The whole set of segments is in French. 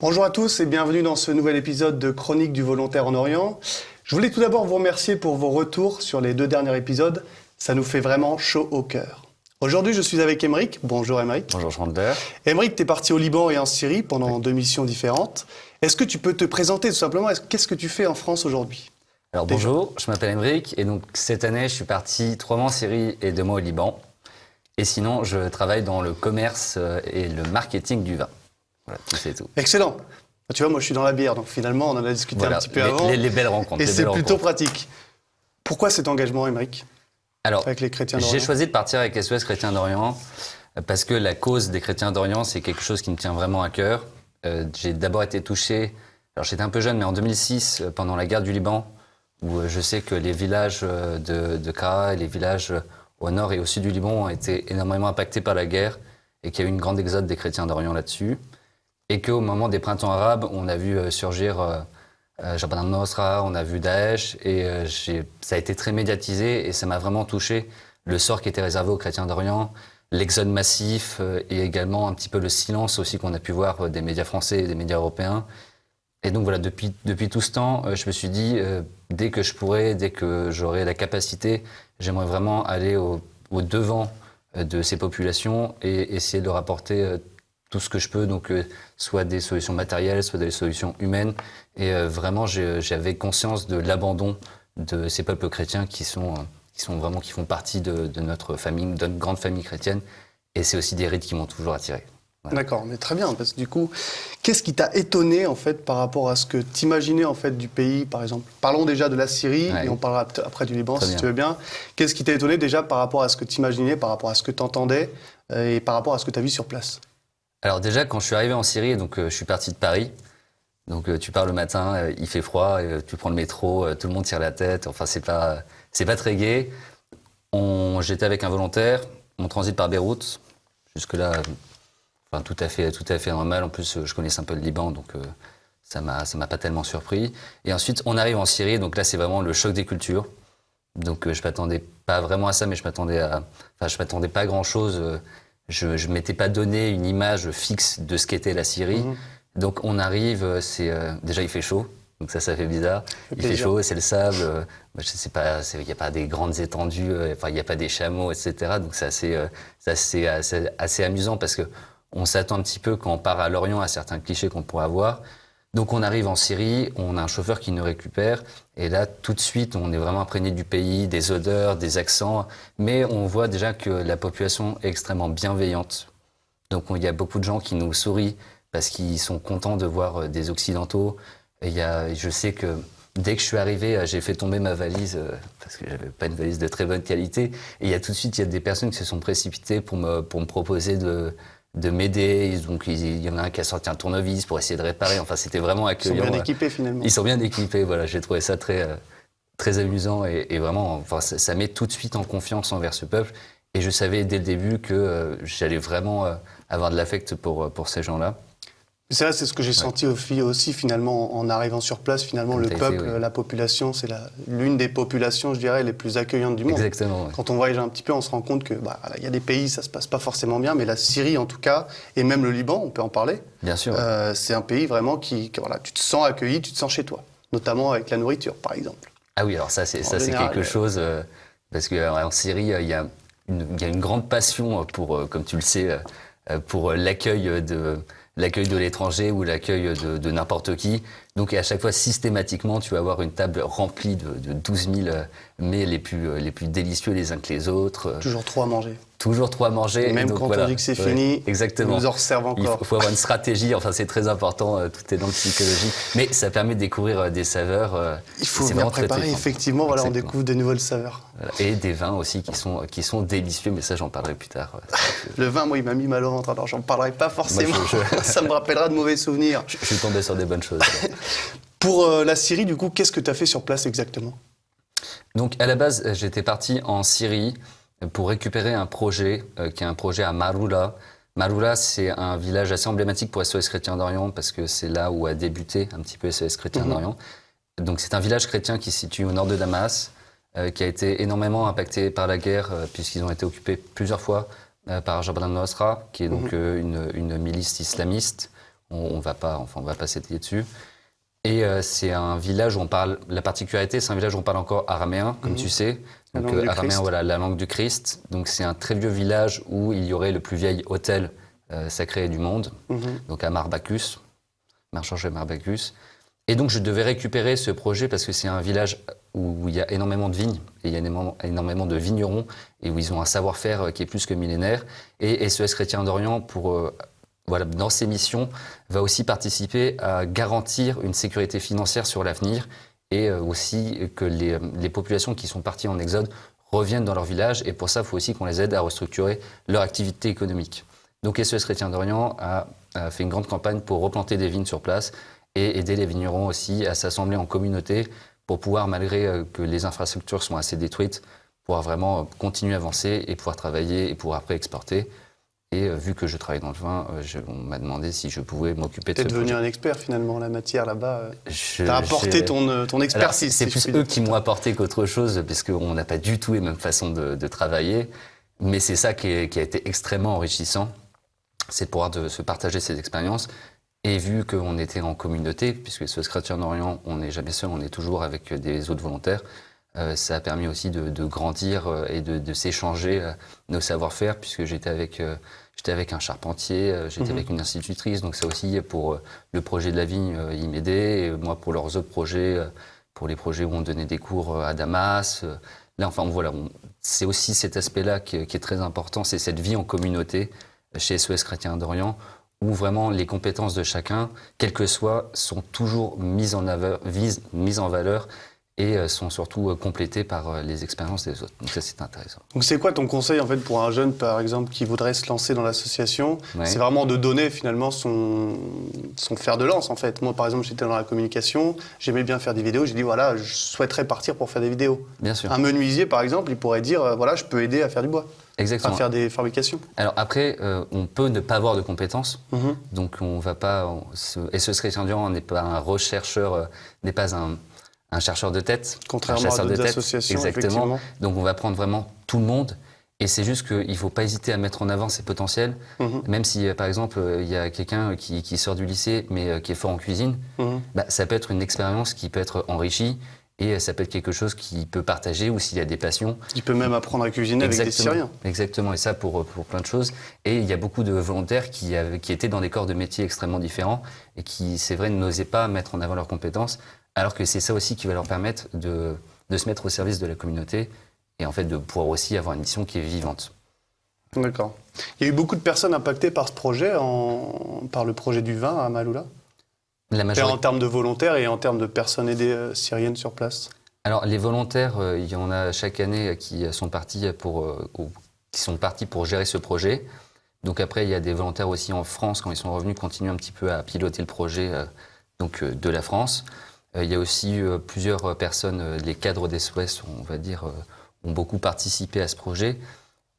Bonjour à tous et bienvenue dans ce nouvel épisode de Chronique du volontaire en Orient. Je voulais tout d'abord vous remercier pour vos retours sur les 2 derniers épisodes. Ça nous fait vraiment chaud au cœur. Aujourd'hui, je suis avec Émeric. Bonjour Émeric. Bonjour Chandler. Émeric, tu es parti au Liban et en Syrie pendant 2 missions différentes. Est-ce que tu peux te présenter tout simplement? Qu'est-ce que tu fais en France aujourd'hui? Alors bonjour, je m'appelle Émeric et donc cette année, je suis parti 3 mois en Syrie et 2 mois au Liban. Et sinon, je travaille dans le commerce et le marketing du vin. Voilà, tout c'est tout. Excellent. Tu vois, moi je suis dans la bière, donc finalement on en a discuté un petit peu avant. Les belles rencontres. Et c'est plutôt pratique. Pourquoi cet engagement, Émeric, avec les chrétiens d'Orient? J'ai choisi de partir avec SOS Chrétiens d'Orient parce que la cause des chrétiens d'Orient, c'est quelque chose qui me tient vraiment à cœur. J'ai d'abord été touché, alors j'étais un peu jeune, mais en 2006, pendant la guerre du Liban, où je sais que les villages de Kara et les villages au nord et au sud du Liban ont été énormément impactés par la guerre et qu'il y a eu une grande exode des chrétiens d'Orient là-dessus. Et qu'au moment des printemps arabes, on a vu surgir Jabhat al-Nusra, on a vu Daesh, et ça a été très médiatisé et ça m'a vraiment touché. Le sort qui était réservé aux chrétiens d'Orient, l'exode massif et également un petit peu le silence aussi qu'on a pu voir des médias français et des médias européens. Et donc voilà, depuis tout ce temps, je me suis dit, dès que je pourrais, dès que j'aurai la capacité, j'aimerais vraiment aller au devant de ces populations et essayer de leur apporter tout ce que je peux, donc soit des solutions matérielles, soit des solutions humaines. Et vraiment, j'avais conscience de l'abandon de ces peuples chrétiens qui font partie de notre famille, de notre grande famille chrétienne. Et c'est aussi des rites qui m'ont toujours attiré. Voilà. D'accord, mais très bien, parce que du coup, qu'est-ce qui t'a étonné en fait par rapport à ce que tu imaginais en fait du pays, par exemple? Parlons déjà de la Syrie, et on parlera après du Liban, si tu veux bien. Qu'est-ce qui t'a étonné déjà par rapport à ce que tu imaginais, par rapport à ce que tu entendais, et par rapport à ce que tu as vu sur place? Alors déjà, quand je suis arrivé en Syrie, donc je suis parti de Paris. Donc tu pars le matin, il fait froid, tu prends le métro, tout le monde tire la tête. Enfin, c'est pas très gai. J'étais avec un volontaire, on transite par Beyrouth. Jusque-là, enfin, tout à fait normal. En plus, je connaissais un peu le Liban, donc ça m'a pas tellement surpris. Et ensuite, on arrive en Syrie, donc là, c'est vraiment le choc des cultures. Donc je m'attendais pas vraiment à ça, mais je m'attendais pas à grand-chose. Je ne m'étais pas donné une image fixe de ce qu'était la Syrie. Donc on arrive, déjà il fait chaud, donc ça fait bizarre. Il fait chaud, c'est le sable, je sais pas, il n'y a pas des grandes étendues, il n'y a pas des chameaux, etc. Donc c'est assez amusant parce qu'on s'attend un petit peu quand on part à l'Orient à certains clichés qu'on pourrait avoir. Donc on arrive en Syrie, on a un chauffeur qui nous récupère, et là tout de suite on est vraiment imprégné du pays, des odeurs, des accents, mais on voit déjà que la population est extrêmement bienveillante. Donc il y a beaucoup de gens qui nous sourient parce qu'ils sont contents de voir des Occidentaux. Et je sais que dès que je suis arrivé, j'ai fait tomber ma valise parce que j'avais pas une valise de très bonne qualité. Et tout de suite, il y a des personnes qui se sont précipitées pour me proposer de m'aider. Donc il y en a un qui a sorti un tournevis pour essayer de réparer. Enfin, c'était vraiment accueillant. Ils sont bien équipés finalement. Ils sont bien équipés, voilà. J'ai trouvé ça très amusant et vraiment, enfin, ça met tout de suite en confiance envers ce peuple. Et je savais dès le début que j'allais vraiment avoir de l'affect pour ces gens-là. C'est ce que j'ai senti aussi finalement en arrivant sur place. Finalement, le peuple, la population, c'est l'une des populations, je dirais, les plus accueillantes du monde. Exactement. Quand on voyage un petit peu, on se rend compte que il y a des pays, ça se passe pas forcément bien, mais la Syrie en tout cas, et même le Liban, on peut en parler. Bien sûr. C'est un pays vraiment qui voilà, tu te sens accueilli, tu te sens chez toi, notamment avec la nourriture, par exemple. Ah oui, alors ça c'est quelque chose parce qu'en Syrie, il y a une grande passion pour, comme tu le sais, pour l'accueil de l'étranger ou l'accueil de n'importe qui. Donc à chaque fois, systématiquement, tu vas avoir une table remplie de 12 000 mets les plus délicieux les uns que les autres. Toujours trop à manger. Toujours trop à manger. Même donc, quand on dit que c'est fini, exactement. ils nous en resservent encore. Il faut avoir une stratégie, enfin c'est très important, tout est dans le psychologique. Mais ça permet de découvrir des saveurs. Il faut bien préparer, effectivement, voilà, on découvre de nouvelles saveurs. Voilà. Et des vins aussi qui sont délicieux, mais ça j'en parlerai plus tard. Le vin, moi il m'a mis mal au ventre, alors j'en parlerai pas forcément, ça me rappellera de mauvais souvenirs. Je suis tombé sur des bonnes choses. Pour la Syrie, du coup, qu'est-ce que tu as fait sur place exactement? Donc à la base, j'étais parti en Syrie pour récupérer un projet qui est un projet à Maroula. Maroula, c'est un village assez emblématique pour SOS Chrétiens d'Orient parce que c'est là où a débuté un petit peu SOS Chrétiens d'Orient. Donc c'est un village chrétien qui se situe au nord de Damas, qui a été énormément impacté par la guerre puisqu'ils ont été occupés plusieurs fois par Jabhat al-Nusra, qui est donc une milice islamiste. On va pas s'étayer dessus. Et c'est un village où on parle, la particularité, c'est un village où on parle encore araméen, comme tu sais. Donc araméen, voilà, la langue du Christ. Donc c'est un très vieux village où il y aurait le plus vieil hôtel sacré du monde, donc à Marbacus, Marchangé Marbacus. Et donc je devais récupérer ce projet parce que c'est un village où il y a énormément de vignes, et il y a énormément de vignerons, et où ils ont un savoir-faire qui est plus que millénaire. Et SES Chrétiens d'Orient, voilà, dans ses missions, va aussi participer à garantir une sécurité financière sur l'avenir et aussi que les populations qui sont parties en exode reviennent dans leur village. Et pour ça, il faut aussi qu'on les aide à restructurer leur activité économique. Donc SES Chrétiens d'Orient a fait une grande campagne pour replanter des vignes sur place et aider les vignerons aussi à s'assembler en communauté pour pouvoir, malgré que les infrastructures sont assez détruites, pouvoir vraiment continuer à avancer et pouvoir travailler et pouvoir après exporter. Et vu que je travaille dans le vin, on m'a demandé si je pouvais m'occuper de ce projet. Tu es devenu un expert finalement en la matière là-bas. Tu as apporté ton expertise. C'est plus eux qui m'ont apporté qu'autre chose, parce qu'on n'a pas du tout les mêmes façons de travailler. Mais c'est ça qui a été extrêmement enrichissant, c'est de pouvoir se partager ces expériences. Et vu qu'on était en communauté, puisque SES Chrétiens d'Orient, on n'est jamais seul, on est toujours avec des autres volontaires, ça a permis aussi de grandir et de s'échanger nos savoir-faire, puisque j'étais avec un charpentier, j'étais avec une institutrice, donc ça aussi, pour le projet de la vigne, ils m'aidaient, et moi pour leurs autres projets, pour les projets où on donnait des cours à Damas. Là, enfin voilà, c'est aussi cet aspect-là qui est très important, c'est cette vie en communauté chez SES Chrétiens d'Orient, où vraiment les compétences de chacun, quelles que soient, sont toujours mises en valeur et sont surtout complétées par les expériences des autres. Donc ça, c'est intéressant. Donc c'est quoi ton conseil en fait pour un jeune, par exemple, qui voudrait se lancer dans l'association? C'est vraiment de donner finalement son fer de lance en fait. Moi, par exemple, j'étais dans la communication, j'aimais bien faire des vidéos, j'ai dit voilà, je souhaiterais partir pour faire des vidéos. Bien sûr. Un menuisier, par exemple, il pourrait dire voilà, je peux aider à faire du bois. Exactement. À faire des fabrications. Alors après, on peut ne pas avoir de compétences, donc on va pas. SES Chrétiens d'Orient n'est pas un rechercheur, n'est pas un chercheur de tête. Contrairement à d'autres associations, exactement. Donc on va prendre vraiment tout le monde. Et c'est juste qu'il ne faut pas hésiter à mettre en avant ses potentiels. Même si, par exemple, il y a quelqu'un qui sort du lycée, mais qui est fort en cuisine, ça peut être une expérience qui peut être enrichie. Et ça peut être quelque chose qu'il peut partager, ou s'il y a des passions. Il peut même apprendre à cuisiner avec des Syriens. Exactement, et ça pour plein de choses. Et il y a beaucoup de volontaires qui étaient dans des corps de métiers extrêmement différents et qui, c'est vrai, n'osaient pas mettre en avant leurs compétences, alors que c'est ça aussi qui va leur permettre de se mettre au service de la communauté et en fait de pouvoir aussi avoir une mission qui est vivante. D'accord. Il y a eu beaucoup de personnes impactées par ce projet, par le projet du vin à Maaloula. En termes de volontaires et en termes de personnes aidées syriennes sur place. Alors les volontaires, il y en a chaque année qui sont partis pour gérer ce projet. Donc après, il y a des volontaires aussi en France, quand ils sont revenus, continuent un petit peu à piloter le projet de la France. Il y a aussi plusieurs personnes, les cadres des SOS, on va dire, ont beaucoup participé à ce projet.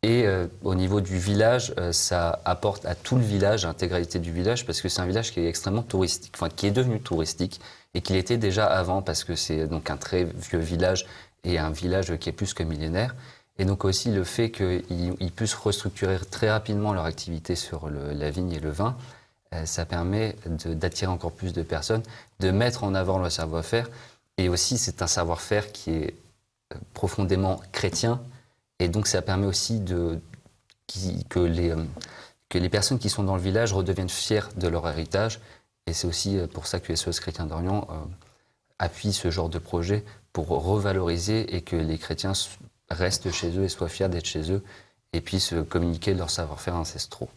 Et au niveau du village, ça apporte à tout le village, à l'intégralité du village, parce que c'est un village qui est extrêmement touristique, enfin qui est devenu touristique, et qui l'était déjà avant, parce que c'est donc un très vieux village, et un village qui est plus que millénaire. Et donc aussi le fait qu'ils puissent restructurer très rapidement leur activité sur la vigne et le vin, ça permet d'attirer encore plus de personnes, de mettre en avant leur savoir-faire, et aussi c'est un savoir-faire qui est profondément chrétien. Et donc ça permet aussi que les personnes qui sont dans le village redeviennent fiers de leur héritage. Et c'est aussi pour ça que SES Chrétiens d'Orient appuie ce genre de projet pour revaloriser et que les chrétiens restent chez eux et soient fiers d'être chez eux et puissent communiquer leurs savoir-faire ancestraux.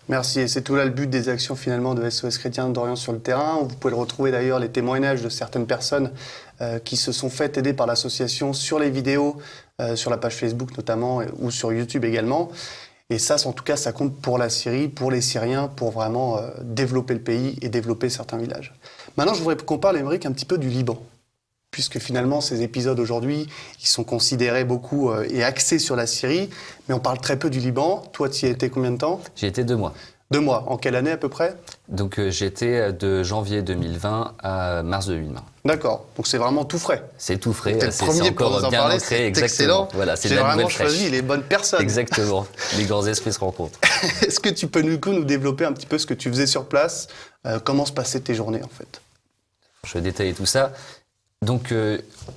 Merci, et c'est tout là le but des actions finalement de SES Chrétiens d'Orient sur le terrain. Vous pouvez le retrouver d'ailleurs, les témoignages de certaines personnes qui se sont fait aider par l'association sur les vidéos, sur la page Facebook notamment, ou sur YouTube également. Et ça, en tout cas, ça compte pour la Syrie, pour les Syriens, pour vraiment développer le pays et développer certains villages. Maintenant, je voudrais qu'on parle, Aymeric, un petit peu du Liban. Puisque finalement, ces épisodes aujourd'hui, ils sont considérés beaucoup et axés sur la Syrie, mais on parle très peu du Liban. Toi, tu y as été combien de temps? J'y ai été 2 mois. 2 mois. En quelle année à peu près? Donc j'étais de janvier 2020 à mars 2020. D'accord. Donc c'est vraiment tout frais. C'est tout frais. C'est le premier pour nous en parler. C'est excellent. Voilà, c'est J'ai vraiment choisi les bonnes personnes. Exactement. Les grands esprits se rencontrent. Est-ce que tu peux nous développer un petit peu ce que tu faisais sur place? Comment se passaient tes journées en fait? Je vais détailler tout ça. Donc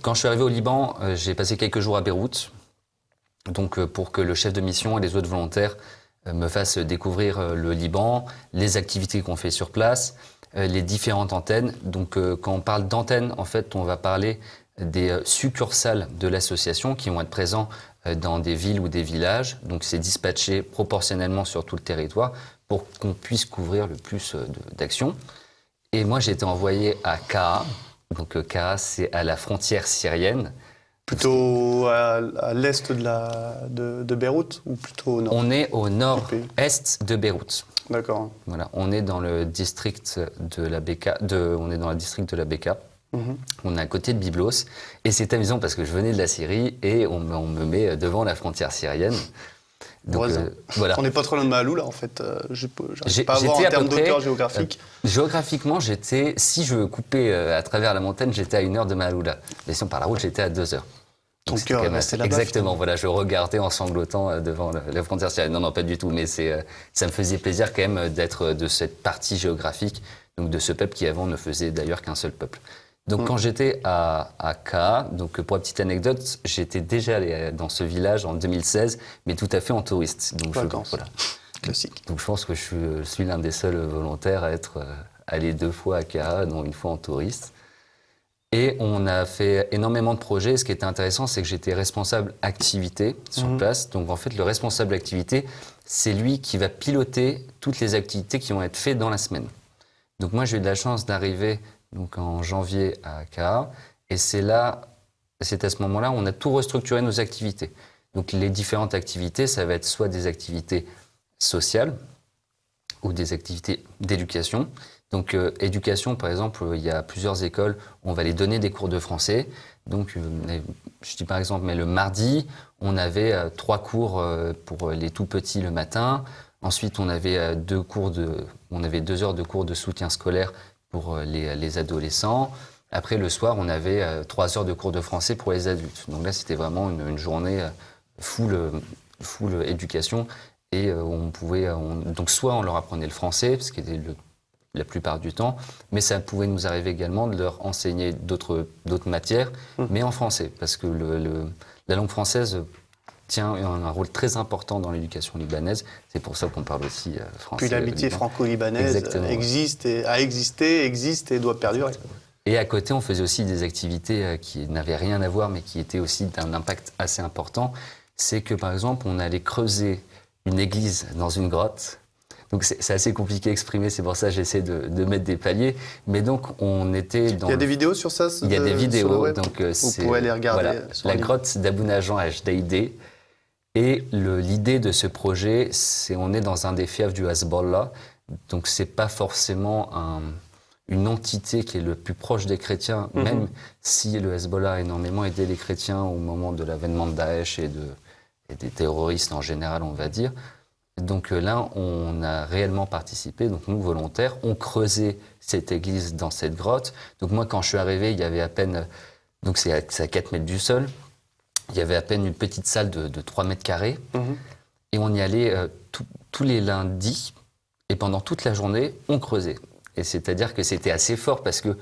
quand je suis arrivé au Liban, j'ai passé quelques jours à Beyrouth. Donc pour que le chef de mission et les autres volontaires me fassent découvrir le Liban, les activités qu'on fait sur place, les différentes antennes. Donc quand on parle d'antennes, en fait, on va parler des succursales de l'association qui vont être présents dans des villes ou des villages. Donc c'est dispatché proportionnellement sur tout le territoire pour qu'on puisse couvrir le plus d'actions. Et moi, j'ai été envoyé à Ka'a. Donc Ka'a, c'est à la frontière syrienne. Plutôt à l'est de Beyrouth ou plutôt au nord? On est au nord-est de Beyrouth. D'accord. Voilà, on est dans le district de la Bekaa. On est dans le district de la Bekaa. On est à côté de Byblos. Et c'est amusant parce que je venais de la Syrie et on me met devant la frontière syrienne. Donc, voilà. On n'est pas trop loin de Maaloula, en fait. Je n'arrive pas à voir en termes d'hauteur géographique. Géographiquement, si je coupais à travers la montagne, j'étais à 1 heure de Maaloula. Mais sinon, par la route, j'étais à 2 heures. Ton cœur est resté là-bas. Exactement, voilà, je regardais en sanglotant devant la frontière syrienne. Non, pas du tout, mais ça me faisait plaisir quand même d'être de cette partie géographique, donc de ce peuple qui avant ne faisait d'ailleurs qu'un seul peuple. Donc quand j'étais à Ka'a, donc pour la petite anecdote, j'étais déjà allé dans ce village en 2016, mais tout à fait en touriste. Donc voilà. Classique. Donc je pense que je suis l'un des seuls volontaires à être allé 2 fois à Ka'a, dont 1 fois en touriste. Et on a fait énormément de projets. Ce qui était intéressant, c'est que j'étais responsable activité sur place. Donc en fait, le responsable activité, c'est lui qui va piloter toutes les activités qui vont être faites dans la semaine. Donc moi, j'ai eu de la chance d'arriver donc en janvier à Ka'a, et c'est à ce moment-là où on a tout restructuré nos activités. Donc les différentes activités, ça va être soit des activités sociales ou des activités d'éducation. Donc éducation, par exemple, il y a plusieurs écoles, on va les donner des cours de français. Donc je dis par exemple, mais le mardi, on avait 3 cours pour les tout petits le matin. Ensuite, on avait 2 heures de cours de soutien scolaire pour les adolescents. Après, le soir, on avait 3 heures de cours de français pour les adultes. Donc là, c'était vraiment une journée full éducation. Et donc soit on leur apprenait le français, ce qui était la plupart du temps, mais ça pouvait nous arriver également de leur enseigner d'autres matières, mais en français, parce que la langue française tient un rôle très important dans l'éducation libanaise. C'est pour ça qu'on parle aussi français. Puis l'amitié franco-libanaise existe et doit perdurer. Et à côté, on faisait aussi des activités qui n'avaient rien à voir, mais qui étaient aussi d'un impact assez important. C'est que, par exemple, on allait creuser une église dans une grotte. Donc c'est assez compliqué à exprimer, c'est pour ça que j'essaie de mettre des paliers. Mais donc on était dans... Il y a des vidéos sur ça? Il y a des vidéos. Donc, vous pouvez les regarder. Voilà, la grotte d'Abou Najan à Jdeïdé. Et l'idée de ce projet, on est dans un des fiefs du Hezbollah. Donc c'est pas forcément une entité qui est le plus proche des chrétiens, même si le Hezbollah a énormément aidé les chrétiens au moment de l'avènement de Daesh et des terroristes en général, on va dire. Donc là, on a réellement participé, donc nous, volontaires, on creusait cette église dans cette grotte. Donc moi, quand je suis arrivé, il y avait à peine, donc c'est à 4 mètres du sol, il y avait à peine une petite salle de 3 mètres carrés. Et on y allait tous les lundis, et pendant toute la journée, on creusait. Et c'est-à-dire que c'était assez fort parce que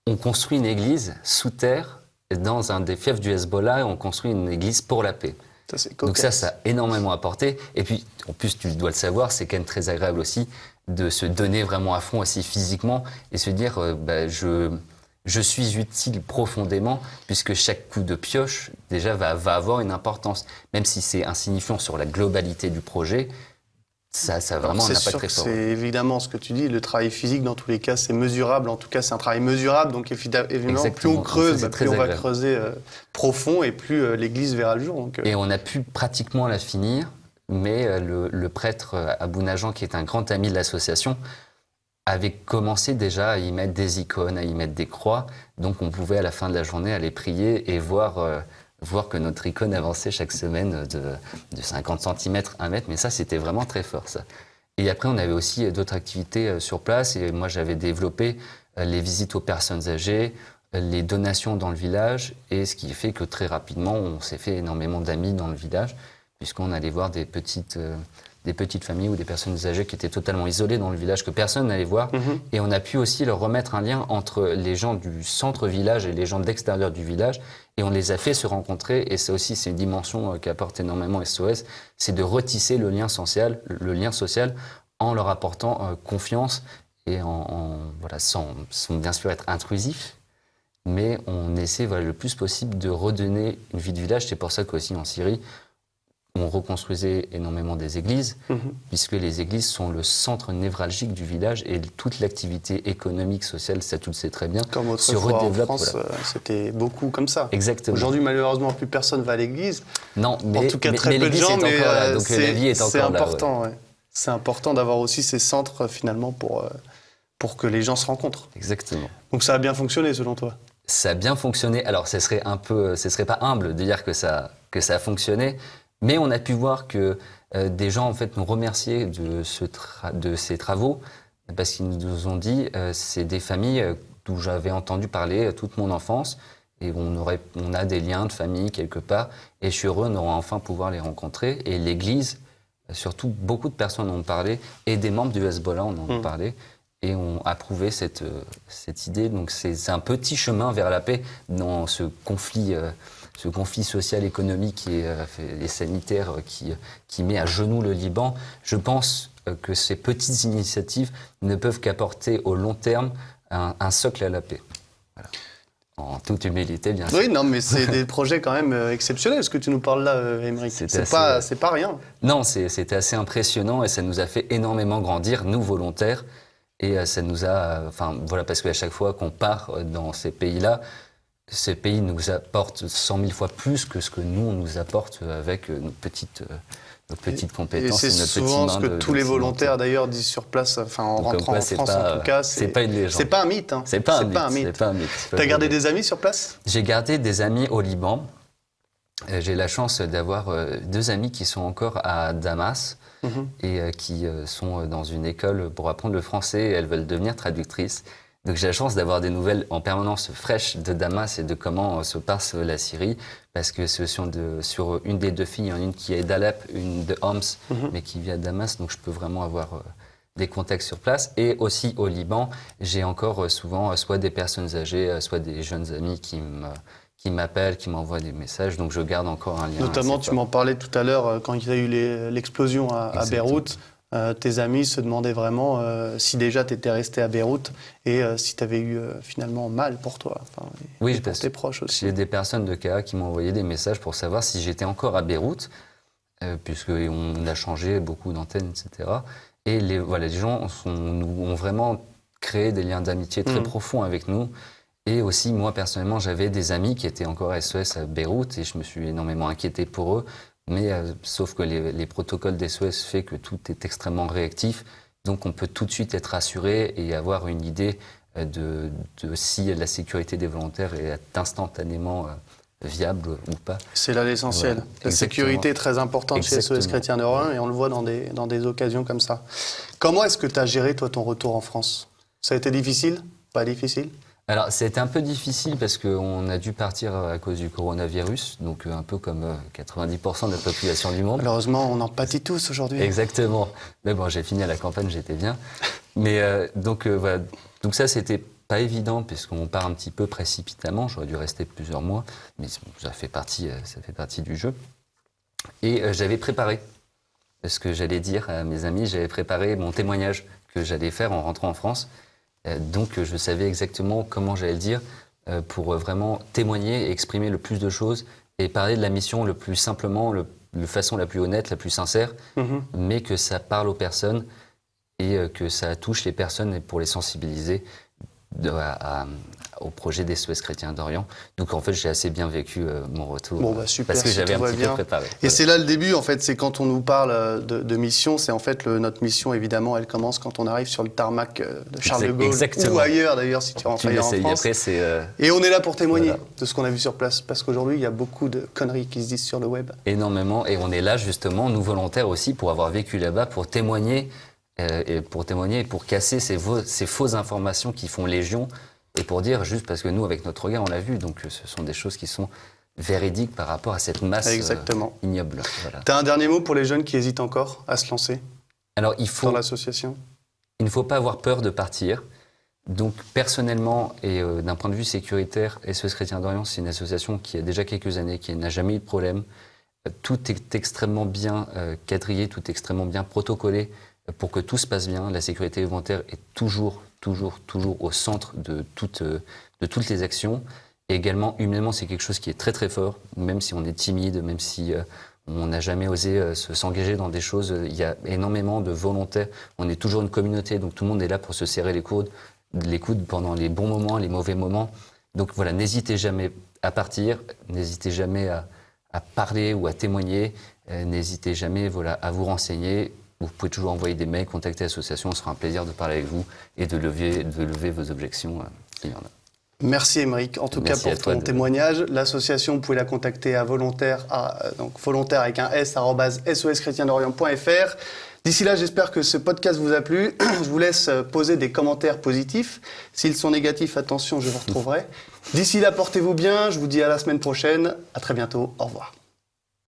on construit une église sous terre dans un des fiefs du Hezbollah, et on construit une église pour la paix. Donc ça a énormément apporté. Et puis, en plus, tu dois le savoir, c'est quand même très agréable aussi de se donner vraiment à fond aussi physiquement et se dire, je suis utile profondément, puisque chaque coup de pioche, déjà, va avoir une importance. Même si c'est insignifiant sur la globalité du projet, ça a vraiment un impact très fort. C'est évidemment ce que tu dis, le travail physique, dans tous les cas, c'est mesurable. En tout cas, c'est un travail mesurable. Donc, évidemment, plus on creuse, plus on va creuser profond et plus l'église verra le jour. Et on a pu pratiquement la finir, mais le prêtre Abou Najan, qui est un grand ami de l'association, avait commencé déjà à y mettre des icônes, à y mettre des croix. Donc, on pouvait, à la fin de la journée, aller prier et voir que notre icône avançait chaque semaine de 50 cm, 1 mètre. Mais ça, c'était vraiment très fort, ça. Et après, on avait aussi d'autres activités sur place. Et moi, j'avais développé les visites aux personnes âgées, les donations dans le village. Et ce qui fait que très rapidement, on s'est fait énormément d'amis dans le village, puisqu'on allait voir des petites familles ou des personnes âgées qui étaient totalement isolées dans le village, que personne n'allait voir. Et on a pu aussi leur remettre un lien entre les gens du centre-village et les gens de l'extérieur du village. Et on les a fait se rencontrer. Et ça aussi, c'est une dimension qu'apporte énormément SOS, c'est de retisser le lien social en leur apportant confiance et voilà, sans bien sûr être intrusif. Mais on essaie le plus possible de redonner une vie de village. C'est pour ça qu'aussi en Syrie, on reconstruisait énormément des églises, puisque les églises sont le centre névralgique du village et toute l'activité économique, sociale, ça tu le sais très bien, comme autrefois en France, c'était beaucoup comme ça. Exactement. Aujourd'hui, malheureusement, plus personne va à l'église. Non, mais, en tout cas, très peu de gens, mais là, donc la vie est encore là. C'est important, ouais. C'est important d'avoir aussi ces centres, finalement, pour que les gens se rencontrent. Exactement. Donc ça a bien fonctionné, selon toi? Ça a bien fonctionné. Alors, ce serait pas humble de dire que ça a fonctionné, mais on a pu voir que des gens en fait nous remerciaient de ces travaux parce qu'ils nous ont dit c'est des familles d'où j'avais entendu parler toute mon enfance et on a des liens de famille quelque part et je suis heureux de enfin pouvoir les rencontrer. Et l'Église, surtout beaucoup de personnes en ont parlé et des membres du Hezbollah en ont parlé et ont approuvé cette idée. Donc c'est un petit chemin vers la paix dans ce conflit social, économique et sanitaire qui met à genoux le Liban. Je pense que ces petites initiatives ne peuvent qu'apporter au long terme un socle à la paix. Voilà. En toute humilité, bien sûr. Oui, non, mais c'est des projets quand même exceptionnels, ce que tu nous parles là, Aymeric. C'est pas rien. Non, c'était assez impressionnant et ça nous a fait énormément grandir, nous volontaires. Et ça nous a... voilà, parce qu'à chaque fois qu'on part dans ces pays-là, ces pays nous apportent 100 000 fois plus que ce que nous, on nous apporte avec nos petites compétences. Et c'est souvent ce que tous les volontaires, d'ailleurs, disent sur place, en rentrant en France, en tout cas. C'est pas une légende. C'est pas un mythe. Hein. C'est pas un mythe. T'as gardé des amis sur place? J'ai gardé des amis au Liban. J'ai la chance d'avoir 2 amis qui sont encore à Damas et qui sont dans une école pour apprendre le français et elles veulent devenir traductrices. Donc j'ai la chance d'avoir des nouvelles en permanence fraîches de Damas et de comment se passe la Syrie, parce que ce sont sur une des 2 filles, il y en a une qui est d'Alep, une de Homs, mais qui vit à Damas, donc je peux vraiment avoir des contacts sur place. Et aussi au Liban, j'ai encore souvent soit des personnes âgées, soit des jeunes amis qui m'appellent, qui m'envoient des messages, donc je garde encore un lien. Notamment, tu m'en parlais tout à l'heure, quand il y a eu l'explosion à Beyrouth. Tes amis se demandaient vraiment si déjà tu étais resté à Beyrouth et si tu avais eu finalement mal pour toi, et pour tes proches aussi. Il y a des personnes de KA qui m'ont envoyé des messages pour savoir si j'étais encore à Beyrouth, puisqu'on a changé beaucoup d'antennes, etc. Et les gens ont vraiment créé des liens d'amitié très profonds avec nous. Et aussi, moi, personnellement, j'avais des amis qui étaient encore à SOS à Beyrouth et je me suis énormément inquiété pour eux. Mais sauf que les protocoles d'SOS font que tout est extrêmement réactif. Donc, on peut tout de suite être rassuré et avoir une idée de si la sécurité des volontaires est instantanément viable ou pas. C'est là l'essentiel. Voilà. La sécurité est très importante chez SOS Chrétiens d'Orient et on le voit dans des occasions comme ça. Comment est-ce que tu as géré, toi, ton retour en France? Ça a été difficile? Pas difficile? Alors, c'était un peu difficile parce qu'on a dû partir à cause du coronavirus, donc un peu comme 90% de la population du monde. Malheureusement, on en pâtit tous aujourd'hui. Exactement. Mais bon, j'ai fini à la campagne, j'étais bien. Mais voilà. Donc ça, c'était pas évident puisqu'on part un petit peu précipitamment. J'aurais dû rester plusieurs mois, mais ça fait partie du jeu. Et j'avais préparé ce que j'allais dire à mes amis. J'avais préparé mon témoignage que j'allais faire en rentrant en France. Donc je savais exactement comment j'allais le dire pour vraiment témoigner et exprimer le plus de choses et parler de la mission le plus simplement, de façon la plus honnête, la plus sincère, mais que ça parle aux personnes et que ça touche les personnes pour les sensibiliser au projet des SOS Chrétiens d'Orient. Donc en fait, j'ai assez bien vécu mon retour. Bon, super, parce que j'avais un petit peu préparé. Et c'est là le début, en fait, c'est quand on nous parle de mission, c'est en fait notre mission, évidemment, elle commence quand on arrive sur le tarmac de Charles de Gaulle, ou ailleurs d'ailleurs, si tu rentres ailleurs en France. Après, et on est là pour témoigner de ce qu'on a vu sur place, parce qu'aujourd'hui, il y a beaucoup de conneries qui se disent sur le web. Énormément, et on est là justement, nous volontaires aussi, pour avoir vécu là-bas, pour témoigner et pour témoigner et pour casser ces fausses informations qui font légion et pour dire juste parce que nous, avec notre regard, on l'a vu. Donc ce sont des choses qui sont véridiques par rapport à cette masse ignoble. Voilà. Tu as un dernier mot pour les jeunes qui hésitent encore à se lancer dans l'association? Il ne faut pas avoir peur de partir. Donc personnellement et d'un point de vue sécuritaire, SOS Chrétiens d'Orient, c'est une association qui a déjà quelques années, qui n'a jamais eu de problème. Tout est extrêmement bien quadrillé, tout est extrêmement bien protocolé pour que tout se passe bien. La sécurité volontaire est toujours au centre de toutes les actions. Et également, humainement, c'est quelque chose qui est très très fort, même si on est timide, même si on n'a jamais osé s'engager dans des choses. Il y a énormément de volontaires. On est toujours une communauté, donc tout le monde est là pour se serrer les coudes pendant les bons moments, les mauvais moments. Donc voilà, n'hésitez jamais à partir, n'hésitez jamais à parler ou à témoigner, n'hésitez jamais à vous renseigner. Vous pouvez toujours envoyer des mails, contacter l'association, ce sera un plaisir de parler avec vous et de lever vos objections s'il y en a. Merci Aymeric, en tout cas pour ton témoignage. L'association, vous pouvez la contacter à volontaire, donc volontaire avec un s, @soschrétiensdorient.fr. D'ici là, j'espère que ce podcast vous a plu. Je vous laisse poser des commentaires positifs. S'ils sont négatifs, attention, je vous retrouverai. D'ici là, portez-vous bien. Je vous dis à la semaine prochaine. À très bientôt. Au revoir.